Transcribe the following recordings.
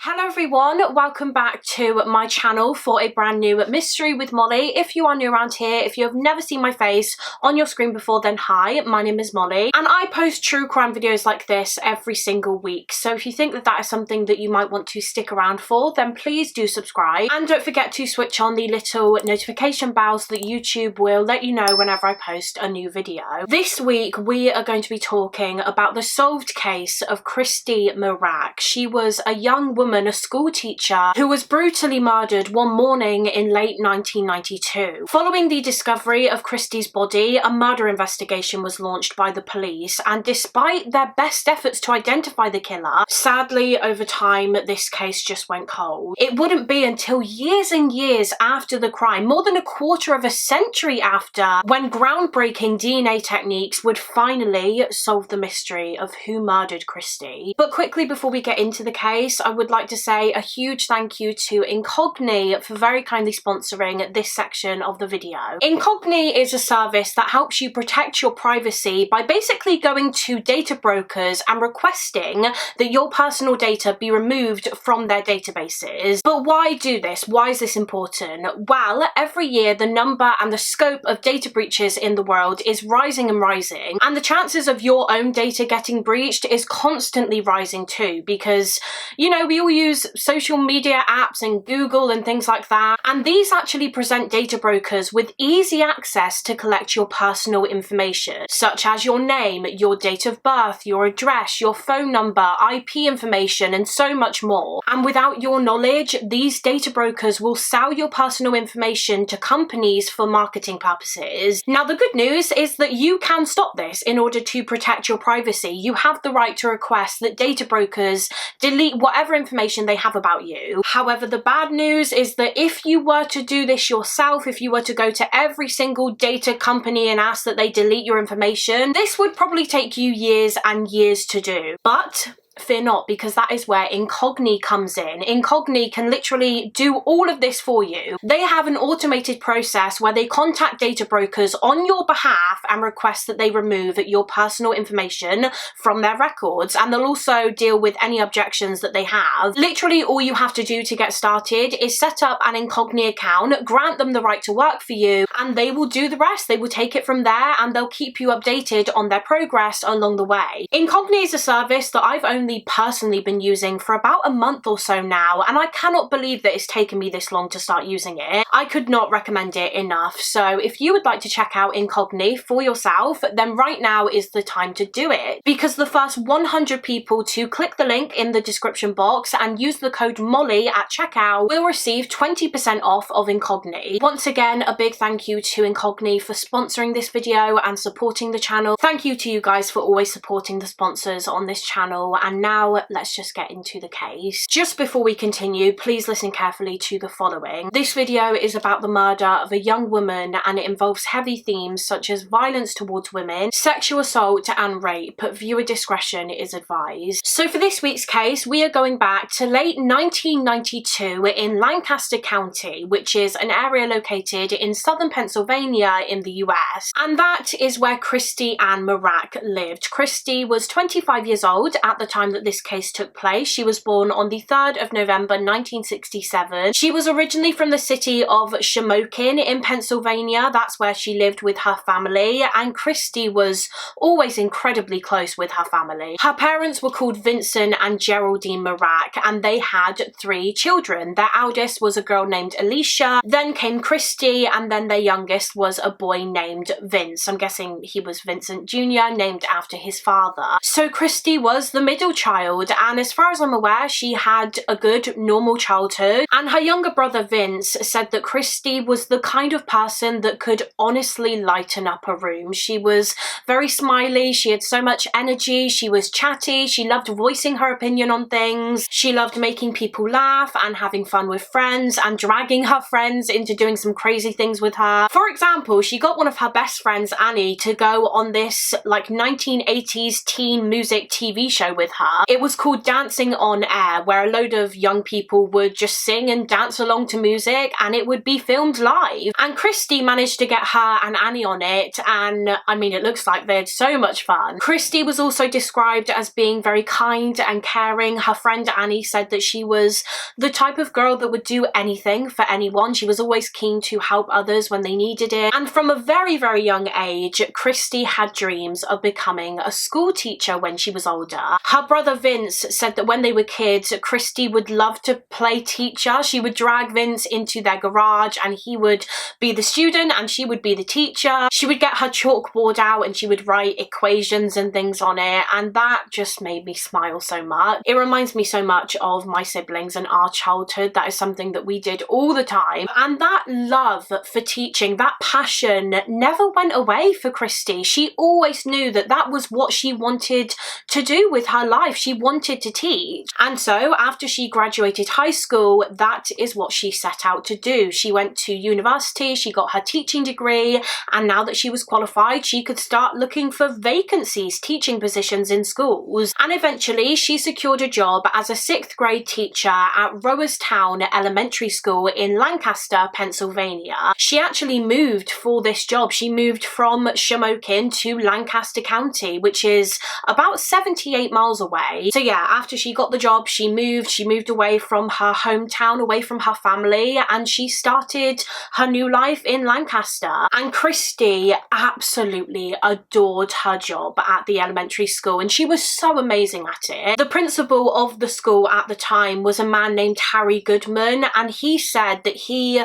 Hello everyone, welcome back to my channel for a brand new mystery with Molly. If you are new around here, if you have never seen my face on your screen before, then hi, my name is Molly and I post true crime videos like this every single week. So if you think that that is something that you might want to stick around for, then please do subscribe and don't forget to switch on the little notification bell so that YouTube will let you know whenever I post a new video. This week we are going to be talking about the solved case of Christy Mirack. She was a young woman, a school teacher, who was brutally murdered one morning in late 1992. Following the discovery of Christy's body, a murder investigation was launched by the police, and despite their best efforts to identify the killer, sadly over time this case just went cold. It wouldn't be until years and years after the crime, more than a quarter of a century after, when groundbreaking DNA techniques would finally solve the mystery of who murdered Christy. But quickly before we get into the case, I would like to say a huge thank you to Enquiries for very kindly sponsoring this section of the video. Enquiries is a service that helps you protect your privacy by basically going to data brokers and requesting that your personal data be removed from their databases. But why do this? Why is this important? Well, every year the number and the scope of data breaches in the world is rising and rising, and the chances of your own data getting breached is constantly rising too, because, you know, we all use social media apps and Google and things like that, and these actually present data brokers with easy access to collect your personal information, such as your name, your date of birth, your address, your phone number, IP information, and so much more. And without your knowledge, these data brokers will sell your personal information to companies for marketing purposes. Now, the good news is that you can stop this in order to protect your privacy. You have the right to request that data brokers delete whatever information they have about you. However, the bad news is that if you were to do this yourself, if you were to go to every single data company and ask that they delete your information, this would probably take you years and years to do. But fear not, because that is where Enquiries comes in. Enquiries can literally do all of this for you. They have an automated process where they contact data brokers on your behalf and request that they remove your personal information from their records, and they'll also deal with any objections that they have. Literally all you have to do to get started is set up an Enquiries account, grant them the right to work for you, and they will do the rest. They will take it from there and they'll keep you updated on their progress along the way. Enquiries is a service that I've only personally been using for about a month or so now, and I cannot believe that it's taken me this long to start using it. I could not recommend it enough. So if you would like to check out Enquiries for yourself, then right now is the time to do it, because the first 100 people to click the link in the description box and use the code Molly at checkout will receive 20% off of Enquiries. Once again, a big thank you to Enquiries for sponsoring this video and supporting the channel. Thank you to you guys for always supporting the sponsors on this channel. And now let's just get into the case. Just before we continue, please listen carefully to the following. This video is about the murder of a young woman, and it involves heavy themes such as violence towards women, sexual assault and rape. Viewer discretion is advised. So for this week's case, we are going back to late 1992 in Lancaster County, which is an area located in southern Pennsylvania in the US, and that is where Christy Ann Mirack lived. Christy was 25 years old at the time that this case took place. She was born on the 3rd of November 1967. She was originally from the city of Shamokin in Pennsylvania. That's where she lived with her family, and Christy was always incredibly close with her family. Her parents were called Vincent and Geraldine Mirack, and they had 3 children. Their eldest was a girl named Alicia, then came Christy, and then their youngest was a boy named Vince. I'm guessing he was Vincent Jr., named after his father. So Christy was the middle child, and as far as I'm aware, she had a good normal childhood, and her younger brother Vince said that Christy was the kind of person that could honestly lighten up a room. She was very smiley, she had so much energy, she was chatty, she loved voicing her opinion on things, she loved making people laugh and having fun with friends and dragging her friends into doing some crazy things with her. For example, she got one of her best friends, Annie, to go on this like 1980s teen music TV show with her. It was called Dancing on Air, where a load of young people would just sing and dance along to music, and it would be filmed live. And Christy managed to get her and Annie on it, and I mean, it looks like they had so much fun. Christy was also described as being very kind and caring. Her friend Annie said that she was the type of girl that would do anything for anyone. She was always keen to help others when they needed it. And from a very, very young age, Christy had dreams of becoming a school teacher when she was older. Her brother Vince said that when they were kids, Christy would love to play teacher. She would drag Vince into their garage and he would be the student and she would be the teacher. She would get her chalkboard out and she would write equations and things on it, and that just made me smile so much. It reminds me so much of my siblings and our childhood. That is something that we did all the time, and that love for teaching, that passion never went away for Christy. She always knew that that was what she wanted to do with her life. She wanted to teach, and so after she graduated high school, that is what she set out to do. She went to university, she got her teaching degree, and now that she was qualified, she could start looking for vacancies, teaching positions in schools. And eventually she secured a job as a 6th grade teacher at Rowerstown Elementary School in Lancaster, Pennsylvania. She actually moved for this job. She moved from Shamokin to Lancaster County, which is about 78 miles away. So yeah, after she got the job, she moved away from her hometown, away from her family, and she started her new life in Lancaster. And Christy absolutely adored her job at the elementary school, and she was so amazing at it. The principal of the school at the time was a man named Harry Goodman, and he said that he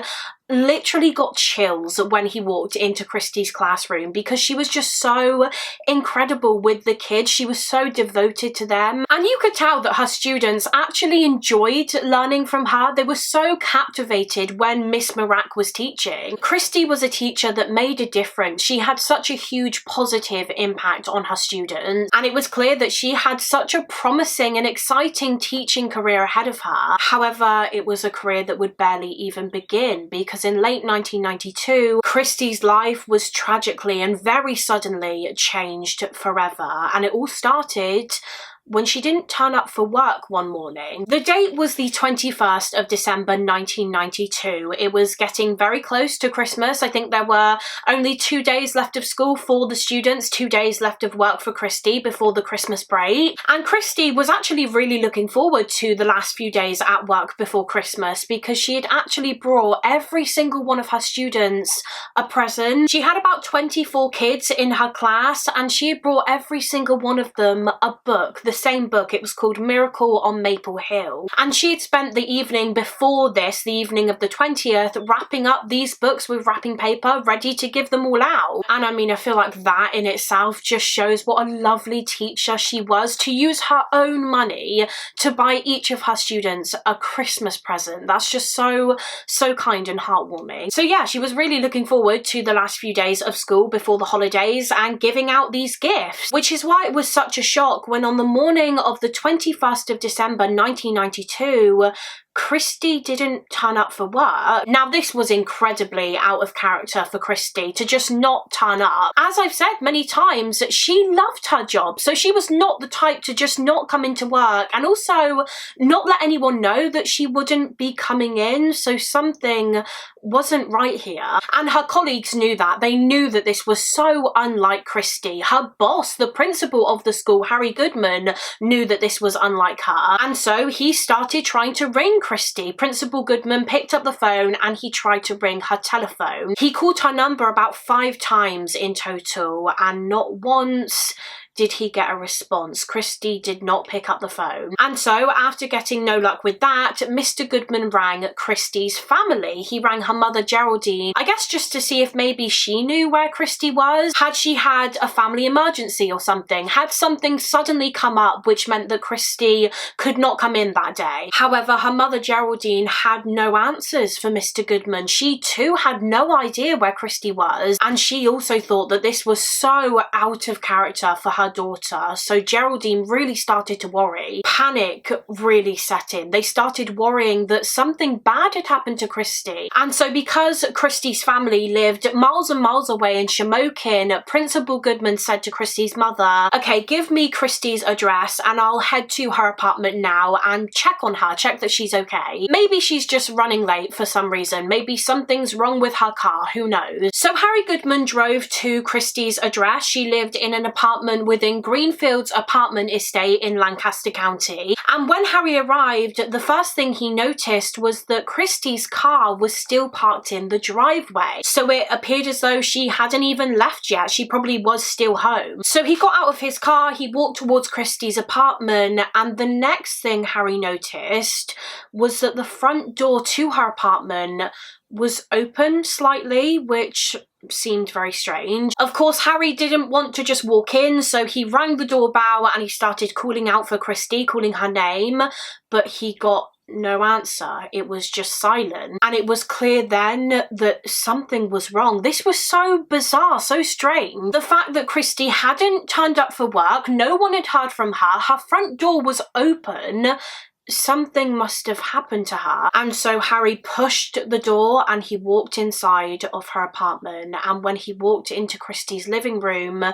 literally got chills when he walked into Christy's classroom because she was just so incredible with the kids. She was so devoted to them, and you could tell that her students actually enjoyed learning from her. They were so captivated when Miss Mirack was teaching. Christy was a teacher that made a difference. She had such a huge positive impact on her students, and it was clear that she had such a promising and exciting teaching career ahead of her. However, it was a career that would barely even begin, because in late 1992, Christy's life was tragically and very suddenly changed forever, and it all started when she didn't turn up for work one morning. The date was the 21st of December 1992. It was getting very close to Christmas. I think there were only 2 days left of school for the students, 2 days left of work for Christy before the Christmas break. And Christy was actually really looking forward to the last few days at work before Christmas, because she had actually brought every single one of her students a present. She had about 24 kids in her class, and she had brought every single one of them a book, the same book. It was called Miracle on Maple Hill, and she had spent the evening before this, the evening of the 20th, wrapping up these books with wrapping paper, ready to give them all out. And I mean, I feel like that in itself just shows what a lovely teacher she was, to use her own money to buy each of her students a Christmas present. That's just so kind and heartwarming. So yeah, she was really looking forward to the last few days of school before the holidays and giving out these gifts, which is why it was such a shock when on the morning of the 21st of December 1992, Christy didn't turn up for work. Now, this was incredibly out of character for Christy to just not turn up. As I've said many times, she loved her job, so she was not the type to just not come into work and also not let anyone know that she wouldn't be coming in. So something wasn't right here. And her colleagues knew that. They knew that this was so unlike Christy. Her boss, the principal of the school, Harry Goodman, knew that this was unlike her. And so he started trying to ring Christy. Principal Goodman picked up the phone and he tried to ring her telephone. He called her number about 5 times in total, and not once did he get a response. Christy did not pick up the phone. And so after getting no luck with that, Mr. Goodman rang Christy's family. He rang her mother Geraldine, I guess just to see if maybe she knew where Christy was. Had she had a family emergency or something? Had something suddenly come up which meant that Christy could not come in that day? However, her mother Geraldine had no answers for Mr. Goodman. She too had no idea where Christy was, and she also thought that this was so out of character for her her daughter. So Geraldine really started to worry. Panic really set in. They started worrying that something bad had happened to Christy. And so because Christy's family lived miles and miles away in Shamokin, Principal Goodman said to Christy's mother, okay, give me Christy's address and I'll head to her apartment now and check on her, check that she's okay. Maybe she's just running late for some reason. Maybe something's wrong with her car, who knows? So Harry Goodman drove to Christy's address. She lived in an apartment within Greenfield's apartment estate in Lancaster County. And when Harry arrived, the first thing he noticed was that Christy's car was still parked in the driveway. So it appeared as though she hadn't even left yet. She probably was still home. So he got out of his car, he walked towards Christy's apartment, and the next thing Harry noticed was that the front door to her apartment was open slightly, which seemed very strange. Of course, Harry didn't want to just walk in, so he rang the doorbell and he started calling out for Christy, calling her name, but he got no answer. It was just silent. And it was clear then that something was wrong. This was so bizarre, so strange. The fact that Christy hadn't turned up for work, no one had heard from her, her front door was open, something must have happened to her. And so Harry pushed the door and he walked inside of her apartment. And when he walked into Christy's living room,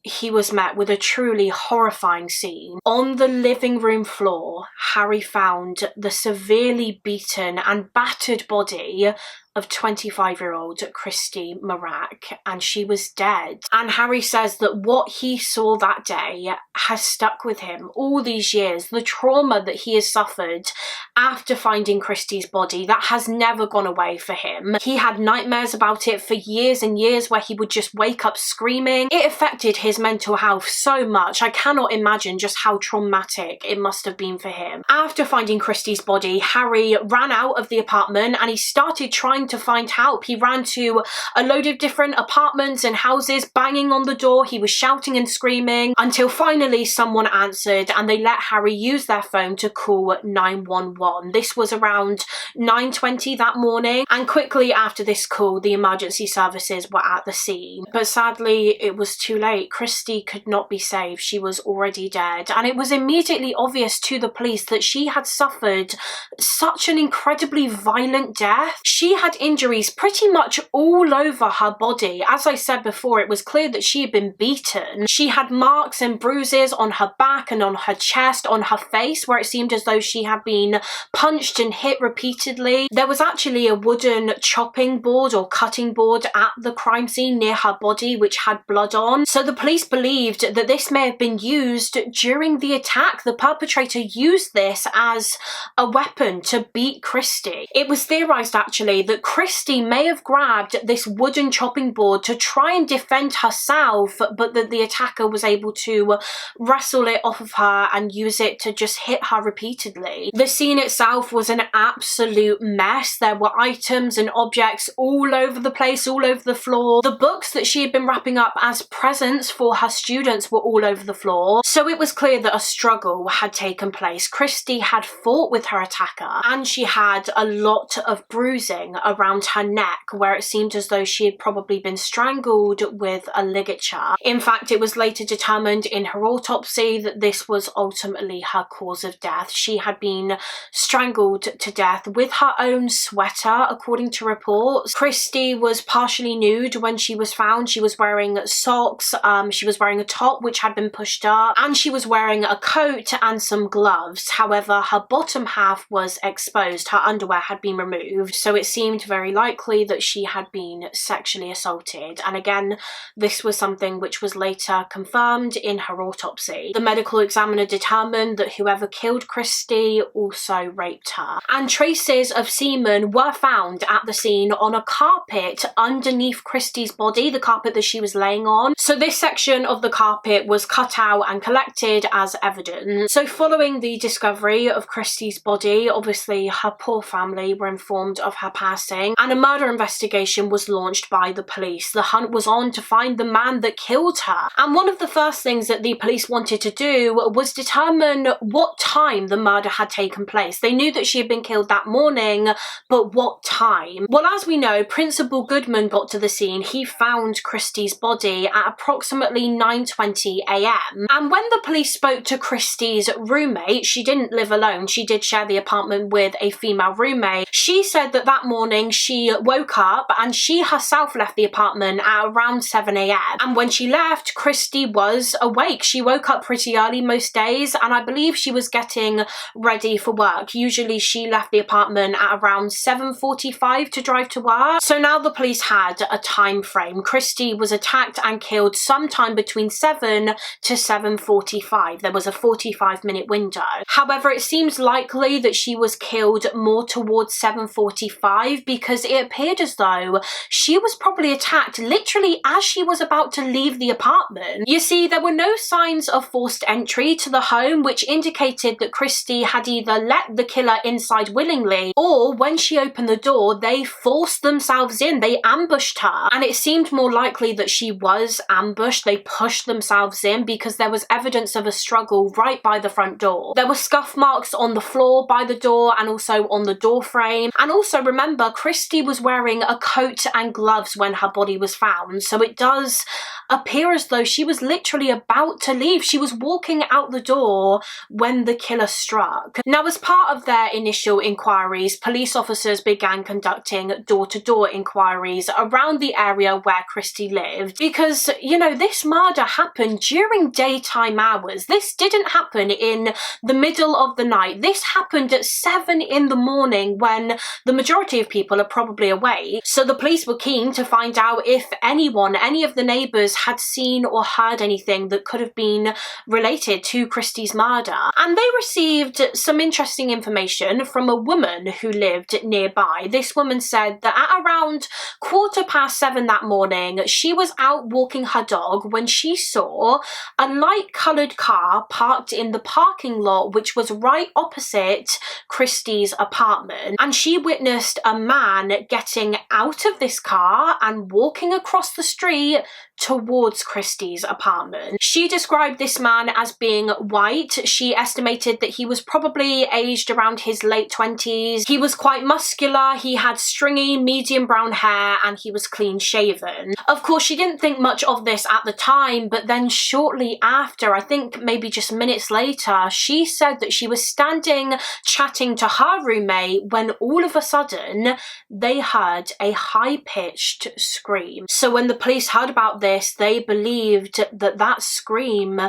he was met with a truly horrifying scene. On the living room floor, Harry found the severely beaten and battered body of 25-year-old Christy Mirack, and she was dead. And Harry says that what he saw that day has stuck with him all these years. The trauma that he has suffered after finding Christy's body, that has never gone away for him. He had nightmares about it for years and years where he would just wake up screaming. It affected his mental health so much. I cannot imagine just how traumatic it must have been for him. After finding Christy's body, Harry ran out of the apartment and he started trying to find help. He ran to a load of different apartments and houses, banging on the door. He was shouting and screaming until finally someone answered and they let Harry use their phone to call 911. This was around 9:20 that morning, and quickly after this call, the emergency services were at the scene. But sadly, it was too late. Christy could not be saved. She was already dead, and it was immediately obvious to the police that she had suffered such an incredibly violent death. She had injuries pretty much all over her body. As I said before, it was clear that she had been beaten. She had marks and bruises on her back and on her chest, on her face, where it seemed as though she had been punched and hit repeatedly. There was actually a wooden chopping board or cutting board at the crime scene near her body which had blood on. So the police believed that this may have been used during the attack. The perpetrator used this as a weapon to beat Christy. It was theorized actually that Christy may have grabbed this wooden chopping board to try and defend herself, but that the attacker was able to wrestle it off of her and use it to just hit her repeatedly. The scene itself was an absolute mess. There were items and objects all over the place, all over the floor. The books that she had been wrapping up as presents for her students were all over the floor. So it was clear that a struggle had taken place. Christy had fought with her attacker and she had a lot of bruising around her neck where it seemed as though she had probably been strangled with a ligature. In fact, it was later determined in her autopsy that this was ultimately her cause of death. She had been strangled to death with her own sweater, according to reports. Christy was partially nude when she was found. She was wearing socks, she was wearing a top which had been pushed up, and she was wearing a coat and some gloves. However, her bottom half was exposed. Her underwear had been removed, so it seemed very likely that she had been sexually assaulted. And again, this was something which was later confirmed in her autopsy. The medical examiner determined that whoever killed Christy also raped her. And traces of semen were found at the scene on a carpet underneath Christy's body, the carpet that she was laying on. So this section of the carpet was cut out and collected as evidence. So following the discovery of Christy's body, obviously her poor family were informed of her passing, and a murder investigation was launched by the police. The hunt was on to find the man that killed her. And one of the first things that the police wanted to do was determine what time the murder had taken place. place. They knew that she had been killed that morning, but what time? Well, as we know, Principal Goodman got to the scene. He found Christy's body at approximately 9:20 a.m. And when the police spoke to Christy's roommate, she didn't live alone. She did share the apartment with a female roommate. She said that that morning she woke up and she herself left the apartment at around 7 a.m. And when she left, Christy was awake. She woke up pretty early most days, and I believe she was getting ready for work. Usually she left the apartment at around 7:45 to drive to work. So now the police had a time frame. Christy was attacked and killed sometime between 7 to 7:45. There was a 45-minute window. However, it seems likely that she was killed more towards 7:45 because it appeared as though she was probably attacked literally as she was about to leave the apartment. You see, there were no signs of forced entry to the home, which indicated that Christy had either let the killer inside willingly, or when she opened the door, they forced themselves in. They ambushed her, and it seemed more likely that she was ambushed. They pushed themselves in because there was evidence of a struggle right by the front door. There were scuff marks on the floor by the door and also on the door frame. And also remember, Christy was wearing a coat and gloves when her body was found, so it does appear as though she was literally about to leave. She was walking out the door when the killer struck. Now, as part of their initial inquiries, police officers began conducting door-to-door inquiries around the area where Christy lived because, you know, this murder happened during daytime hours. This didn't happen in the middle of the night. This happened at 7 in the morning when the majority of people are probably awake. So the police were keen to find out if anyone, any of the neighbours, had seen or heard anything that could have been related to Christy's murder. And they received some interesting information from a woman who lived nearby. This woman said that at around 7:15 that morning, she was out walking her dog when she saw a light-coloured car parked in the parking lot, which was right opposite Christy's apartment. And she witnessed a man getting out of this car and walking across the street towards Christy's apartment. She described this man as being white. She estimated that he was probably aged around his late 20s. He was quite muscular, he had stringy medium brown hair, and he was clean shaven. Of course, she didn't think much of this at the time, but then shortly after, I think maybe just minutes later, she said that she was standing chatting to her roommate when all of a sudden they heard a high-pitched scream. So when the police heard about this, they believed that that scream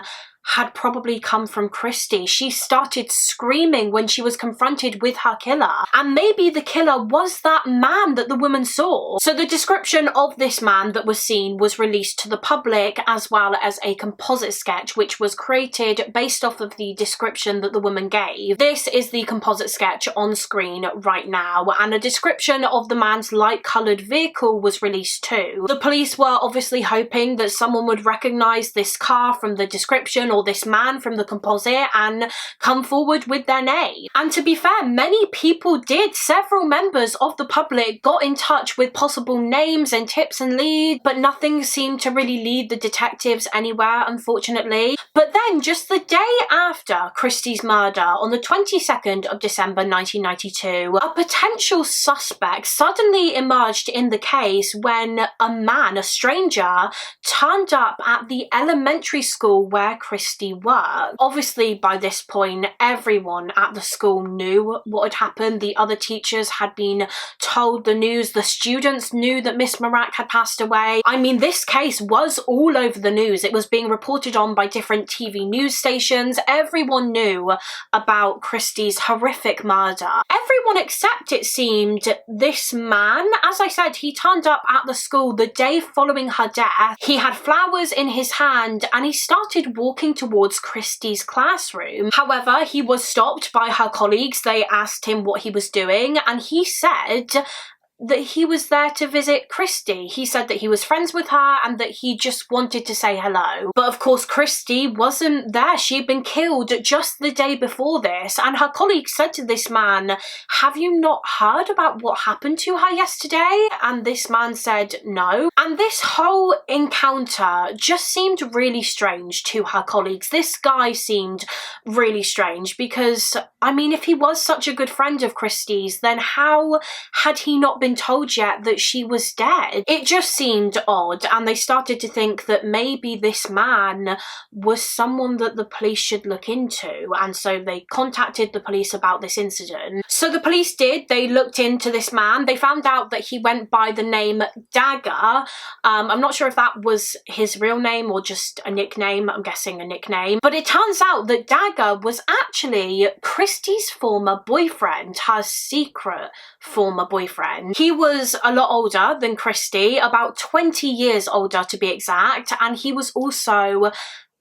had probably come from Christy. She started screaming when she was confronted with her killer, and maybe the killer was that man that the woman saw. So the description of this man that was seen was released to the public, as well as a composite sketch which was created based off of the description that the woman gave. This is the composite sketch on screen right now, and a description of the man's light-coloured vehicle was released too. The police were obviously hoping that someone would recognise this car from the description or this man from the composite and come forward with their name. And to be fair, many people did. Several members of the public got in touch with possible names and tips and leads, but nothing seemed to really lead the detectives anywhere, unfortunately. But then, just the day after Christy's murder, on the 22nd of December 1992, a potential suspect suddenly emerged in the case when a man, a stranger, turned up at the elementary school where Christy worked. Obviously, by this point, everyone at the school knew what had happened. The other teachers had been told the news. The students knew that Miss Mirack had passed away. I mean, this case was all over the news. It was being reported on by different TV news stations. Everyone knew about Christy's horrific murder. Everyone except, it seemed, this man. As I said, he turned up at the school the day following her death. He had flowers in his hand and he started walking towards Christy's classroom. However, he was stopped by her colleagues. They asked him what he was doing, and he said that he was there to visit Christy. He said that he was friends with her and that he just wanted to say hello. But of course, Christy wasn't there. She'd been killed just the day before this, and her colleague said to this man, "Have you not heard about what happened to her yesterday?" And this man said no. And this whole encounter just seemed really strange to her colleagues. This guy seemed really strange because, I mean, if he was such a good friend of Christy's, then how had he not been told yet that she was dead? It just seemed odd, and they started to think that maybe this man was someone that the police should look into, and so they contacted the police about this incident. So the police did. They looked into this man. They found out that he went by the name Dagger. I'm not sure if that was his real name or just a nickname. I'm guessing a nickname. But it turns out that Dagger was actually Christy's former boyfriend, her secret former boyfriend. He was a lot older than Christy, about 20 years older to be exact, and he was also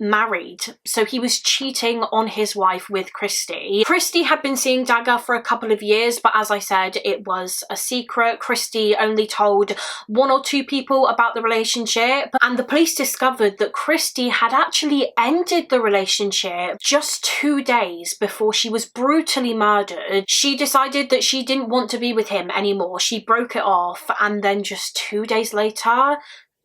married, so he was cheating on his wife with Christy. Christy had been seeing Dagger for a couple of years, but as I said, it was a secret. Christy only told 1 or 2 people about the relationship, and the police discovered that Christy had actually ended the relationship just 2 days before she was brutally murdered. She decided that she didn't want to be with him anymore. She broke it off, and then just 2 days later,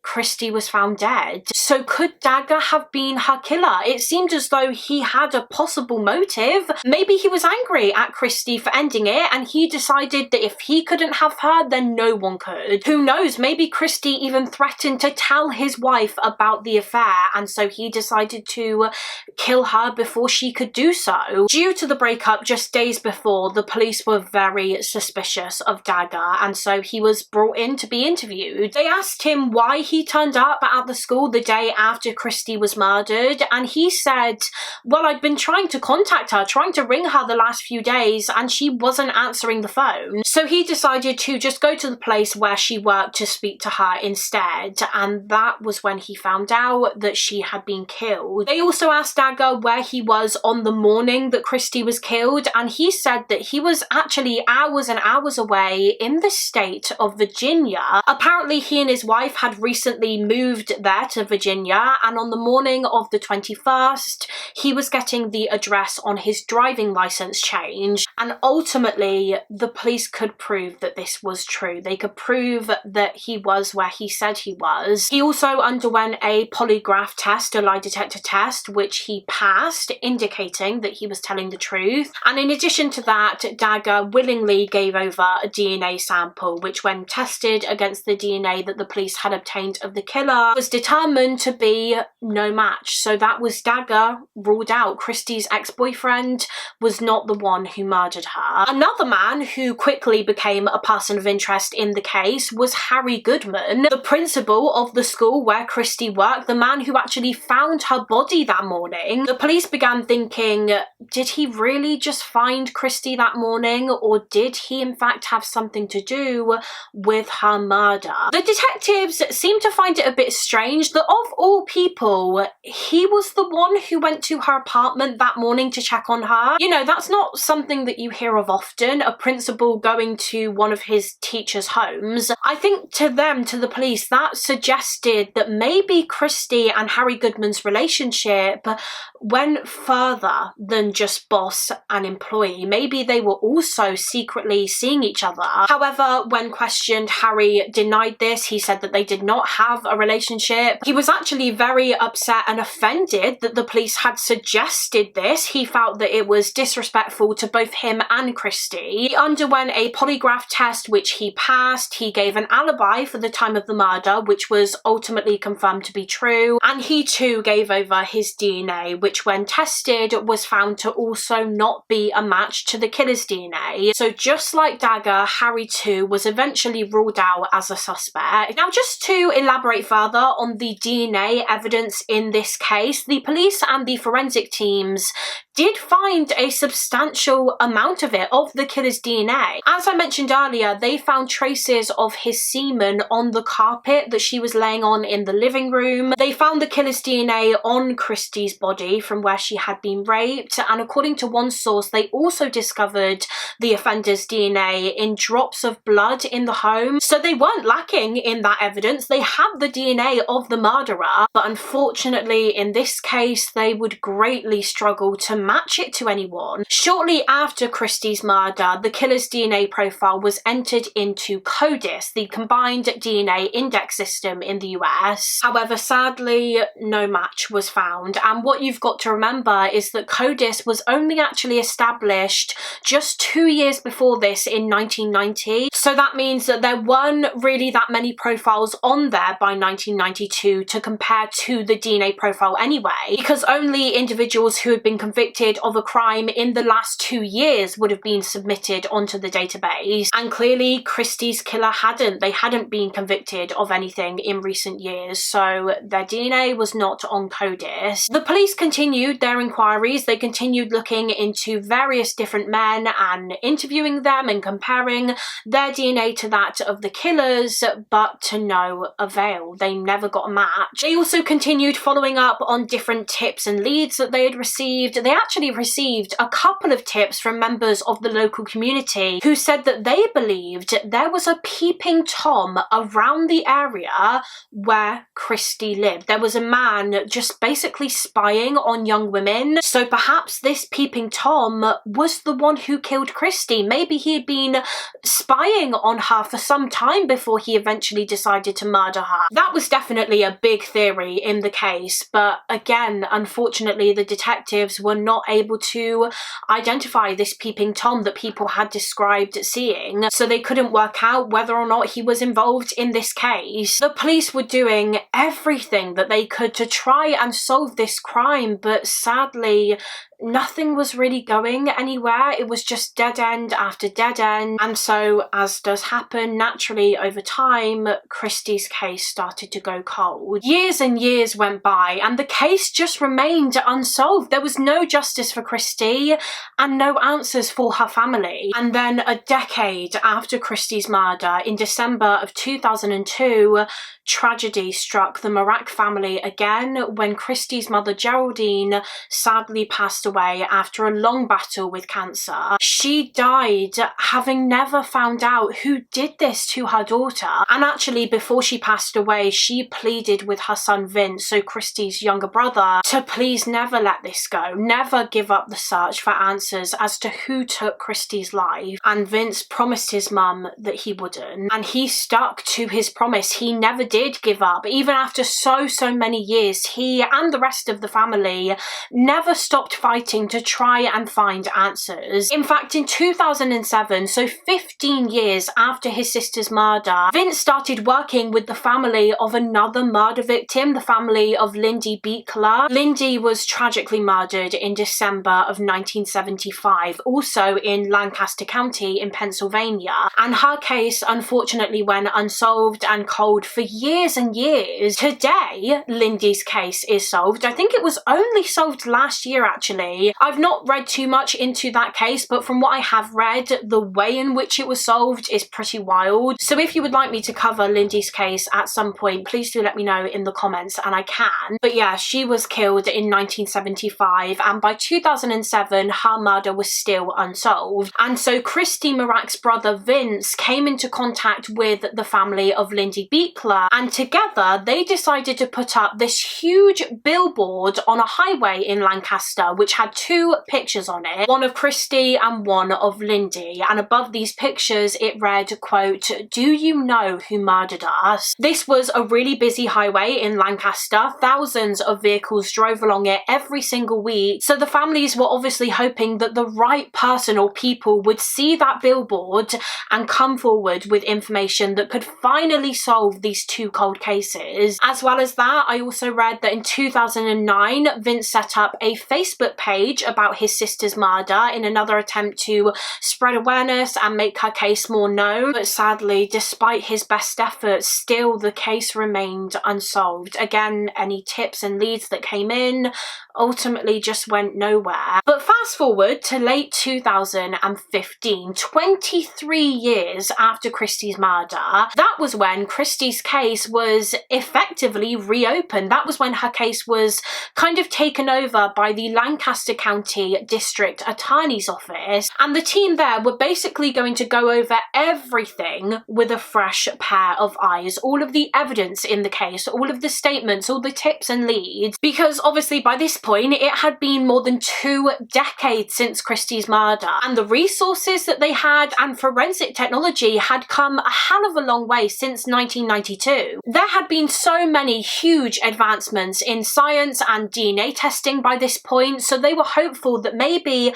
Christy was found dead. So could Dagger have been her killer? It seemed as though he had a possible motive. Maybe he was angry at Christy for ending it, and he decided that if he couldn't have her, then no one could. Who knows? Maybe Christy even threatened to tell his wife about the affair, and so he decided to kill her before she could do so. Due to the breakup just days before, the police were very suspicious of Dagger, and so he was brought in to be interviewed. They asked him why he turned up at the school the day after Christy was murdered, and he said, well, I'd been trying to contact her, trying to ring her the last few days, and she wasn't answering the phone. So he decided to just go to the place where she worked to speak to her instead, and that was when he found out that she had been killed. They also asked Dagger where he was on the morning that Christy was killed, and he said that he was actually hours and hours away in the state of Virginia. Apparently he and his wife had recently moved there to Virginia, and on the morning of the 21st, he was getting the address on his driving license changed, and ultimately the police could prove that this was true. They could prove that he was where he said he was. He also underwent a polygraph test, a lie detector test, which he passed, indicating that he was telling the truth. And in addition to that, Dagger willingly gave over a DNA sample, which when tested against the DNA that the police had obtained of the killer, was determined to be no match. So that was Dagger ruled out. Christy's ex-boyfriend was not the one who murdered her. Another man who quickly became a person of interest in the case was Harry Goodman, the principal of the school where Christy worked, the man who actually found her body that morning. The police began thinking, did he really just find Christy that morning, or did he in fact have something to do with her murder? The detectives seemed to find it a bit strange that of all people, he was the one who went to her apartment that morning to check on her. You know, that's not something that you hear of often, a principal going to one of his teachers' homes. I think to them, to the police, that suggested that maybe Christy and Harry Goodman's relationship went further than just boss and employee. Maybe they were also secretly seeing each other. However, when questioned, Harry denied this. He said that they did not have a relationship. He was actually very upset and offended that the police had suggested this. He felt that it was disrespectful to both him and Christy. He underwent a polygraph test, which he passed. He gave an alibi for the time of the murder, which was ultimately confirmed to be true. And he too gave over his DNA, which when tested was found to also not be a match to the killer's DNA. So just like Dagger, Harry too was eventually ruled out as a suspect. Now, just to elaborate further on the DNA DNA evidence in this case, the police and the forensic teams did find a substantial amount of it, of the killer's DNA. As I mentioned earlier, they found traces of his semen on the carpet that she was laying on in the living room. They found the killer's DNA on Christy's body from where she had been raped, and according to one source, they also discovered the offender's DNA in drops of blood in the home. So they weren't lacking in that evidence. They had the DNA of the murderer, but unfortunately in this case they would greatly struggle to match it to anyone. Shortly after Christy's murder, the killer's DNA profile was entered into CODIS, the Combined DNA Index System in the US. However, sadly, no match was found. And what you've got to remember is that CODIS was only actually established just 2 years before this in 1990. So that means that there weren't really that many profiles on there by 1992 to compare to the DNA profile anyway, because only individuals who had been convicted of a crime in the last 2 years would have been submitted onto the database, and clearly Christy's killer hadn't. They hadn't been convicted of anything in recent years, so their DNA was not on CODIS. The police continued their inquiries. They continued looking into various different men and interviewing them and comparing their DNA to that of the killers, but to no avail. They never got a match. They also continued following up on different tips and leads that they had received. They actually received a couple of tips from members of the local community who said that they believed there was a peeping Tom around the area where Christy lived. There was a man just basically spying on young women. So perhaps this peeping Tom was the one who killed Christy. Maybe he had been spying on her for some time before he eventually decided to murder her. That was definitely a big theory in the case, but again, unfortunately, the detectives were not able to identify this peeping Tom that people had described seeing, so they couldn't work out whether or not he was involved in this case. The police were doing everything that they could to try and solve this crime, but sadly nothing was really going anywhere. It was just dead end after dead end. And so, as does happen naturally over time, Christy's case started to go cold. Years and years went by and the case just remained unsolved. There was no justice for Christy and no answers for her family. And then a decade after Christy's murder, in December of 2002, tragedy struck the Mirack family again when Christy's mother Geraldine sadly passed away after a long battle with cancer. She died having never found out who did this to her daughter, and actually before she passed away she pleaded with her son Vince, so Christy's younger brother, to please never let this go, never give up the search for answers as to who took Christy's life. And Vince promised his mum that he wouldn't, and he stuck to his promise. He never did give up. Even after so many years, he and the rest of the family never stopped fighting to try and find answers. In fact, in 2007, so 15 years after his sister's murder, Vince started working with the family of another murder victim, the family of Lindy Beekler. Lindy was tragically murdered in December of 1975, also in Lancaster County in Pennsylvania, and her case unfortunately went unsolved and cold for years and years. Today, Lindy's case is solved. I think it was only solved last year actually. I've not read too much into that case, but from what I have read, the way in which it was solved is pretty wild. So if you would like me to cover Lindy's case at some point, please do let me know in the comments and I can. But yeah, she was killed in 1975 and by 2007 her murder was still unsolved. And so Christy Mirack's brother Vince came into contact with the family of Lindy Beekler, and together they decided to put up this huge billboard on a highway in Lancaster which had two pictures on it, one of Christy and one of Lindy, and above these pictures it read, quote, "Do you know who murdered us?" This was a really busy highway in Lancaster. Thousands of vehicles drove along it every single week, so the families were obviously hoping that the right person or people would see that billboard and come forward with information that could finally solve these two cold cases. As well as that, I also read that in 2009 Vince set up a Facebook page about his sister's murder in another attempt to spread awareness and make her case more known. But sadly, despite his best efforts, still the case remained unsolved. Again, any tips and leads that came in ultimately just went nowhere. But fast forward to late 2015, 23 years after Christy's murder, that was when Christy's case was effectively reopened. That was when her case was kind of taken over by the Lancaster County District Attorney's Office, and the team there were basically going to go over everything with a fresh pair of eyes. All of the evidence in the case, all of the statements, all the tips and leads, because obviously by this point it had been more than 2 decades since Christy's murder, and the resources that they had and forensic technology had come a hell of a long way since 1992. There had been so many huge advancements in science and DNA testing by this point, so they were hopeful that maybe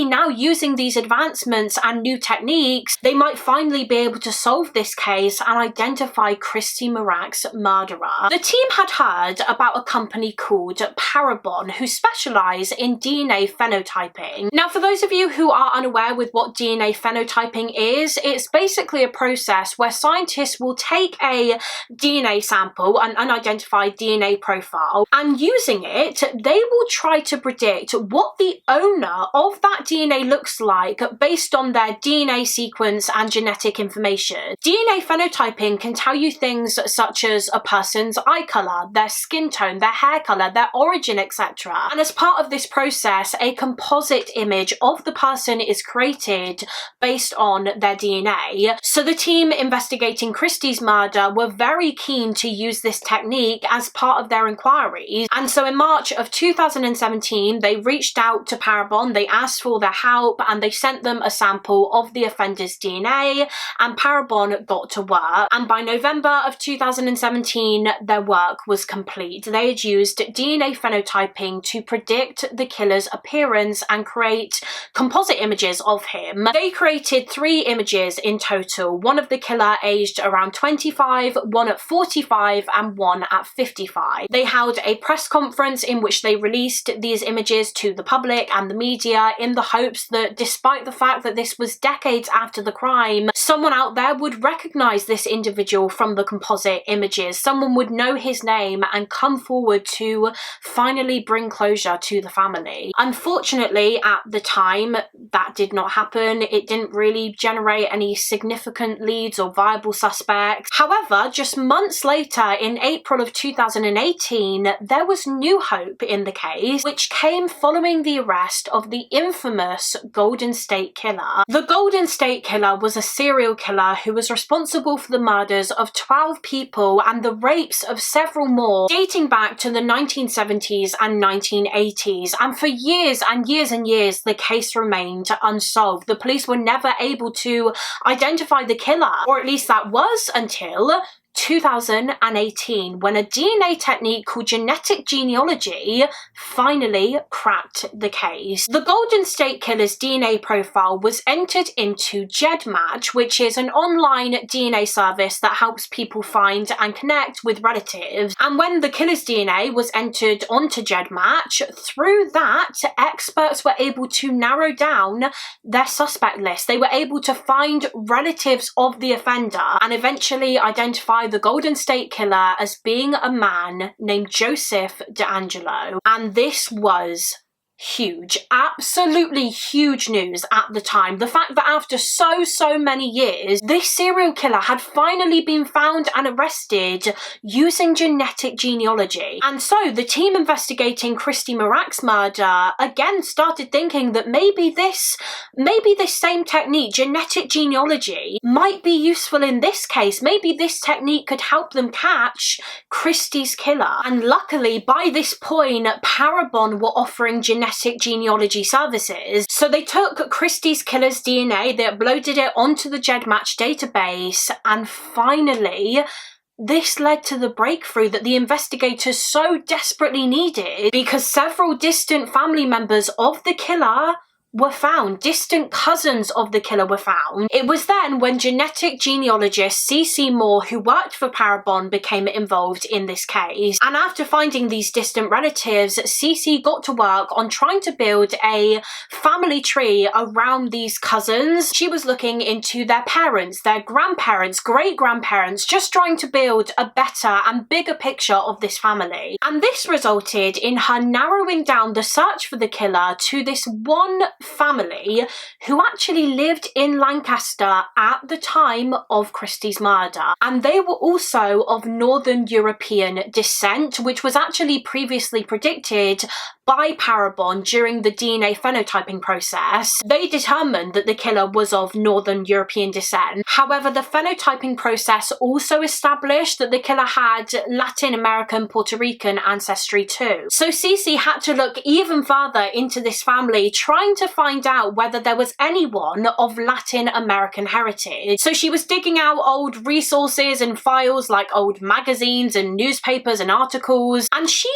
now, using these advancements and new techniques, they might finally be able to solve this case and identify Christy Mirack's murderer. The team had heard about a company called Parabon, who specialise in DNA phenotyping. Now, for those of you who are unaware with what DNA phenotyping is, it's basically a process where scientists will take a DNA sample, an unidentified DNA profile, and using it, they will try to predict what the owner of that DNA looks like based on their DNA sequence and genetic information. DNA phenotyping can tell you things such as a person's eye colour, their skin tone, their hair colour, their origin, etc. And as part of this process, a composite image of the person is created based on their DNA. So the team investigating Christy's murder were very keen to use this technique as part of their inquiries. And so in March of 2017, they reached out to Parabon, they asked for their help, and they sent them a sample of the offender's DNA, and Parabon got to work. And by November of 2017, their work was complete. They had used DNA phenotyping to predict the killer's appearance and create composite images of him. They created 3 images in total, one of the killer aged around 25, one at 45, and one at 55. They held a press conference in which they released these images to the public and the media in the hopes that, despite the fact that this was decades after the crime, someone out there would recognise this individual from the composite images. Someone would know his name and come forward to finally bring closure to the family. Unfortunately, at the time, that did not happen. It didn't really generate any significant leads or viable suspects. However, just months later, in April of 2018, there was new hope in the case, which came following the arrest of the infamous Golden State Killer. The Golden State Killer was a serial killer who was responsible for the murders of 12 people and the rapes of several more, dating back to the 1970s and 1980s. And for years and years and years, the case remained unsolved. The police were never able to identify the killer, or at least that was until 2018, when a DNA technique called genetic genealogy finally cracked the case. The Golden State Killer's DNA profile was entered into GEDmatch, which is an online DNA service that helps people find and connect with relatives. And when the killer's DNA was entered onto GEDmatch, through that, experts were able to narrow down their suspect list. They were able to find relatives of the offender and eventually identify the Golden State Killer as being a man named Joseph DeAngelo. And this was huge, absolutely huge news at the time. The fact that after so many years, this serial killer had finally been found and arrested using genetic genealogy. And so the team investigating Christy Mirack's murder again started thinking that maybe this same technique, genetic genealogy, might be useful in this case. Maybe this technique could help them catch Christy's killer. And luckily, by this point, Parabon were offering genetic genealogy services. So they took Christy's killer's DNA, they uploaded it onto the GEDmatch database, and finally, this led to the breakthrough that the investigators so desperately needed, because several distant family members of the killer were found. Distant cousins of the killer were found. It was then when genetic genealogist C.C. Moore, who worked for Parabon, became involved in this case. And after finding these distant relatives, C.C. got to work on trying to build a family tree around these cousins. She was looking into their parents, their grandparents, great-grandparents, just trying to build a better and bigger picture of this family. And this resulted in her narrowing down the search for the killer to this one family who actually lived in Lancaster at the time of Christy's murder. And they were also of Northern European descent, which was actually previously predicted by Parabon during the DNA phenotyping process. They determined that the killer was of Northern European descent. However, the phenotyping process also established that the killer had Latin American, Puerto Rican ancestry too. So Cece had to look even further into this family, trying to find out whether there was anyone of Latin American heritage. So she was digging out old resources and files like old magazines and newspapers and articles, and she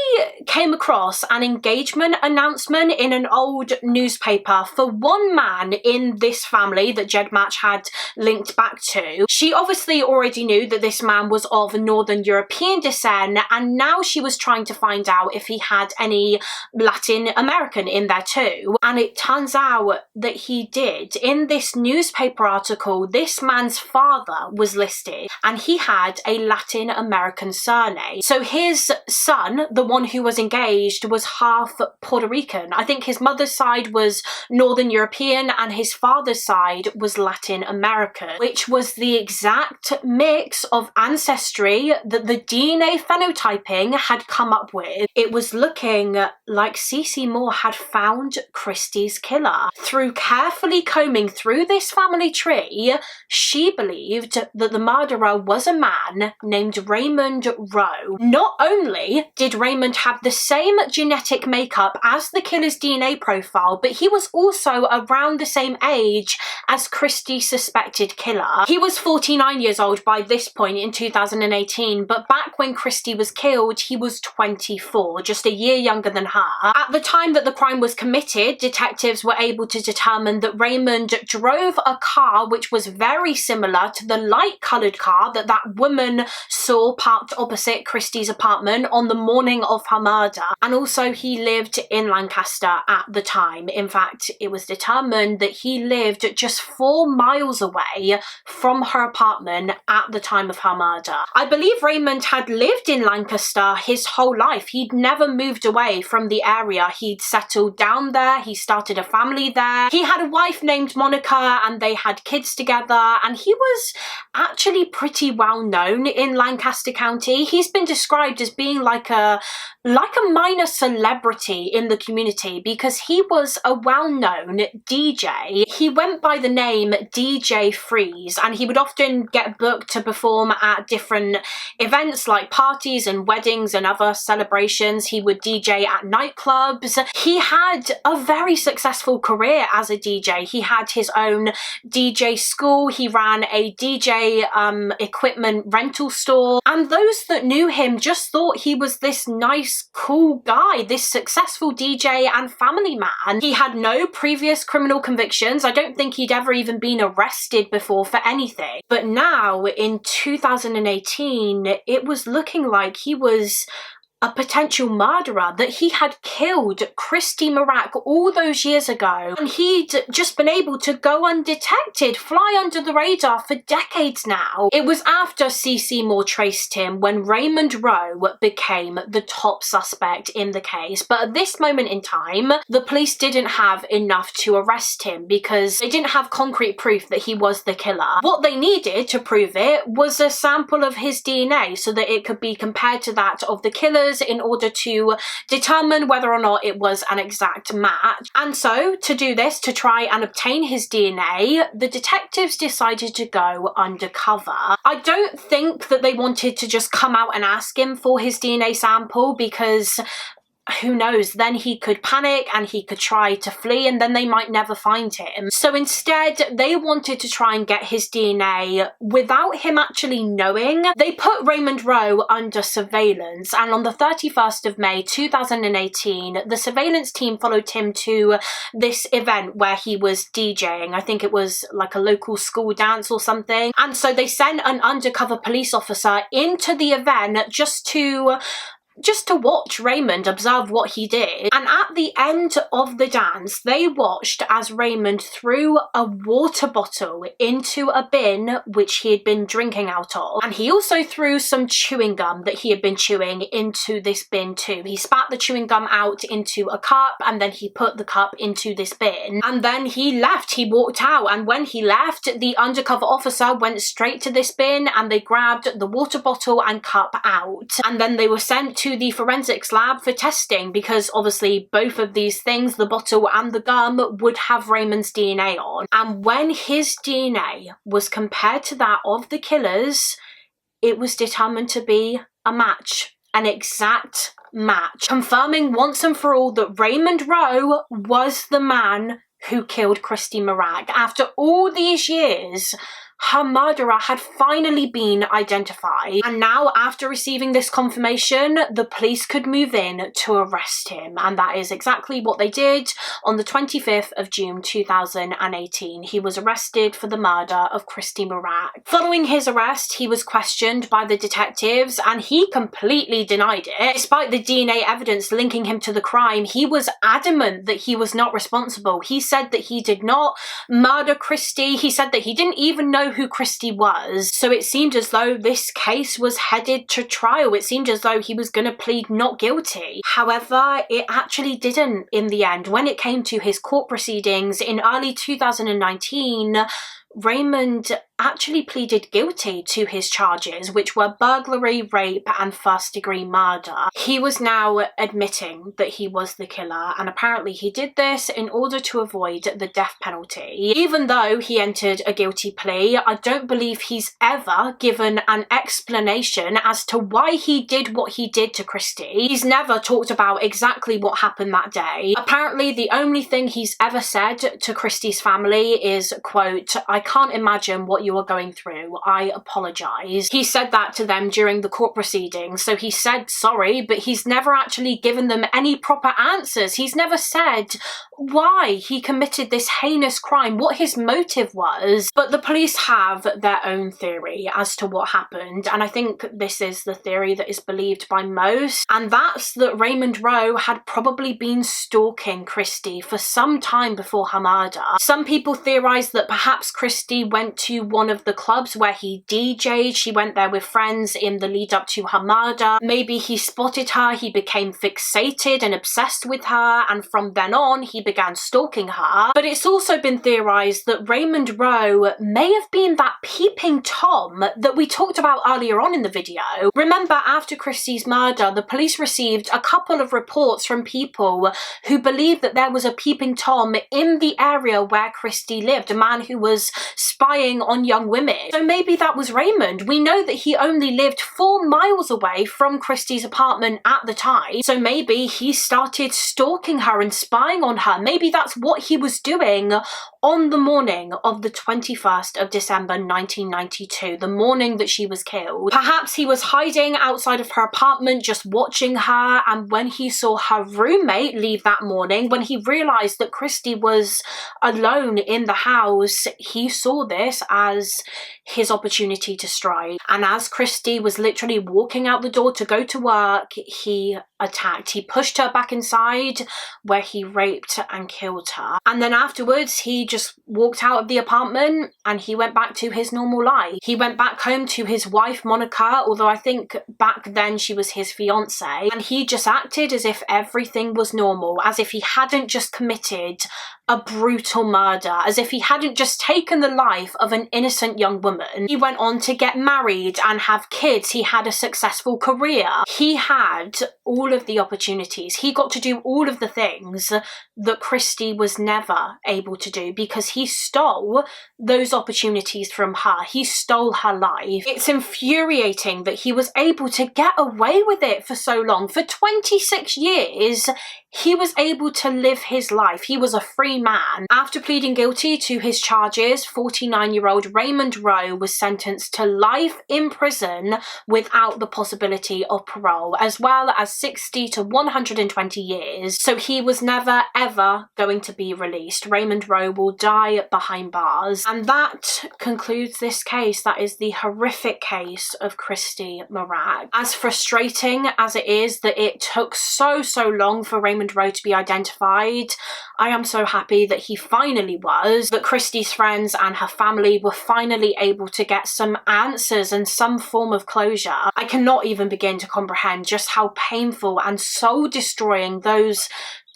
came across an engagement announcement in an old newspaper for one man in this family that GEDmatch had linked back to. She obviously already knew that this man was of Northern European descent, and now she was trying to find out if he had any Latin American in there too. And it turns out that he did. In this newspaper article, this man's father was listed, and he had a Latin American surname. So his son, the one who was engaged, was half Puerto Rican. I think his mother's side was Northern European and his father's side was Latin American, which was the exact mix of ancestry that the DNA phenotyping had come up with. It was looking like C.C. Moore had found Christy's killer. Through carefully combing through this family tree, she believed that the murderer was a man named Raymond Rowe. Not only did Raymond have the same genetic makeup as the killer's DNA profile, but he was also around the same age as Christy's suspected killer. He was 49 years old by this point in 2018, but back when Christy was killed, he was 24, just a year younger than her. At the time that the crime was committed, detectives were able to determine that Raymond drove a car which was very similar to the light-coloured car that that woman saw parked opposite Christy's apartment on the morning of her murder. And also he lived in Lancaster at the time. In fact, it was determined that he lived just 4 miles away from her apartment at the time of her murder. I believe Raymond had lived in Lancaster his whole life. He'd never moved away from the area. He'd settled down there. He started a family there. He had a wife named Monica and they had kids together, and he was actually pretty well known in Lancaster County. He's been described as being like a minor celebrity in the community because he was a well-known DJ. He went by the name DJ Freeze, and he would often get booked to perform at different events like parties and weddings and other celebrations. He would DJ at nightclubs. He had a very successful career as a DJ. He had his own DJ school. He ran a DJ equipment rental store, and those that knew him just thought he was this nice, cool guy, this successful DJ and family man. He had no previous criminal convictions. I don't think he'd ever even been arrested before for anything. But now, in 2018, it was looking like he was a potential murderer, that he had killed Christy Mirack all those years ago, and he'd just been able to go undetected, fly under the radar for decades now. It was after C.C. Moore traced him when Raymond Rowe became the top suspect in the case, but at this moment in time, the police didn't have enough to arrest him because they didn't have concrete proof that he was the killer. What they needed to prove it was a sample of his DNA so that it could be compared to that of the killer's in order to determine whether or not it was an exact match. And so, to do this, to try and obtain his DNA, the detectives decided to go undercover. I don't think that they wanted to just come out and ask him for his DNA sample because who knows, then he could panic and he could try to flee and then they might never find him. So instead, they wanted to try and get his DNA without him actually knowing. They put Raymond Rowe under surveillance, and on the 31st of May 2018, the surveillance team followed him to this event where he was DJing. I think it was like a local school dance or something. And so they sent an undercover police officer into the event just to watch Raymond, observe what he did. And at the end of the dance, they watched as Raymond threw a water bottle into a bin which he had been drinking out of. And he also threw some chewing gum that he had been chewing into this bin too. He spat the chewing gum out into a cup and then he put the cup into this bin. And then he left, he walked out. And when he left, the undercover officer went straight to this bin and they grabbed the water bottle and cup out. And then they were sent to the forensics lab for testing, because obviously both of these things, the bottle and the gum, would have Raymond's DNA on. And when his DNA was compared to that of the killers, it was determined to be a match, an exact match, confirming once and for all that Raymond Rowe was the man who killed Christy Mirack. After all these years, her murderer had finally been identified, and now after receiving this confirmation, the police could move in to arrest him, and that is exactly what they did. On the 25th of June 2018, he was arrested for the murder of Christy Mirack. Following his arrest, he was questioned by the detectives and he completely denied it. Despite the DNA evidence linking him to the crime, he was adamant that he was not responsible. He said that he did not murder Christy. He said that he didn't even know who Christy was. So it seemed as though this case was headed to trial. It seemed as though he was going to plead not guilty. However, it actually didn't in the end. When it came to his court proceedings in early 2019, Raymond actually pleaded guilty to his charges, which were burglary, rape, and first-degree murder. He was now admitting that he was the killer, and apparently he did this in order to avoid the death penalty. Even though he entered a guilty plea, I don't believe he's ever given an explanation as to why he did what he did to Christy. He's never talked about exactly what happened that day. Apparently, the only thing he's ever said to Christy's family is, quote, "I can't imagine what you are going through. I apologise." He said that to them during the court proceedings. So he said sorry, but he's never actually given them any proper answers. He's never said why he committed this heinous crime, what his motive was. But the police have their own theory as to what happened, and I think this is the theory that is believed by most, and that's that Raymond Rowe had probably been stalking Christy for some time before her murder. Some people theorise that perhaps Christy went to one of the clubs where he DJ'd. She went there with friends in the lead up to her murder. Maybe he spotted her, he became fixated and obsessed with her, and from then on he began stalking her. But it's also been theorised that Raymond Rowe may have been that peeping Tom that we talked about earlier on in the video. Remember, after Christy's murder, the police received a couple of reports from people who believed that there was a peeping Tom in the area where Christy lived, a man who was spying on young women. So maybe that was Raymond. We know that he only lived 4 miles away from Christy's apartment at the time. So maybe he started stalking her and spying on her. Maybe that's what he was doing on the morning of the 21st of December 1992, the morning that she was killed. Perhaps he was hiding outside of her apartment just watching her, and when he saw her roommate leave that morning, when he realised that Christy was alone in the house, he saw this as his opportunity to strike. And as Christy was literally walking out the door to go to work, he attacked. He pushed her back inside, where he raped and killed her. And then afterwards, he just walked out of the apartment and he went back to his normal life. He went back home to his wife, Monica, although I think back then she was his fiance, and he just acted as if everything was normal, as if he hadn't just committed a brutal murder, as if he hadn't just taken the life of an innocent young woman. He went on to get married and have kids. He had a successful career. He had all all of the opportunities. He got to do all of the things that Christy was never able to do because he stole those opportunities from her. He stole her life. It's infuriating that he was able to get away with it for so long. For 26 years, he was able to live his life. He was a free man. After pleading guilty to his charges, 49-year-old Raymond Rowe was sentenced to life in prison without the possibility of parole, as well as 60 to 120 years. So he was never ever going to be released. Raymond Rowe will die behind bars. And that concludes this case. That is the horrific case of Christy Mirack. As frustrating as it is that it took so long for Raymond Rowe to be identified, I am so happy that he finally was, that Christy's friends and her family were finally able to get some answers and some form of closure. I cannot even begin to comprehend just how painful and soul destroying those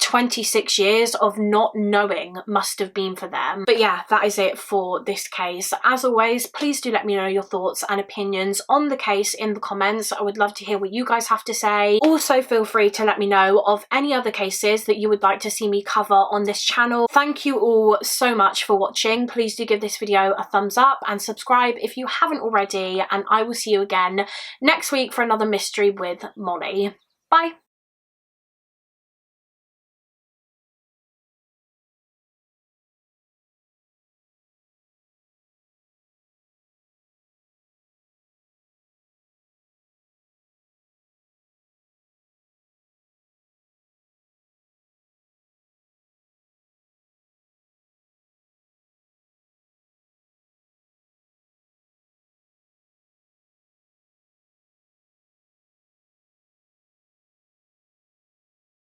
26 years of not knowing must have been for them. But yeah, that is it for this case. As always, please do let me know your thoughts and opinions on the case in the comments. I would love to hear what you guys have to say. Also, feel free to let me know of any other cases that you would like to see me cover on this channel. Thank you all so much for watching. Please do give this video a thumbs up and subscribe if you haven't already, and I will see you again next week for another mystery with Molly. Bye!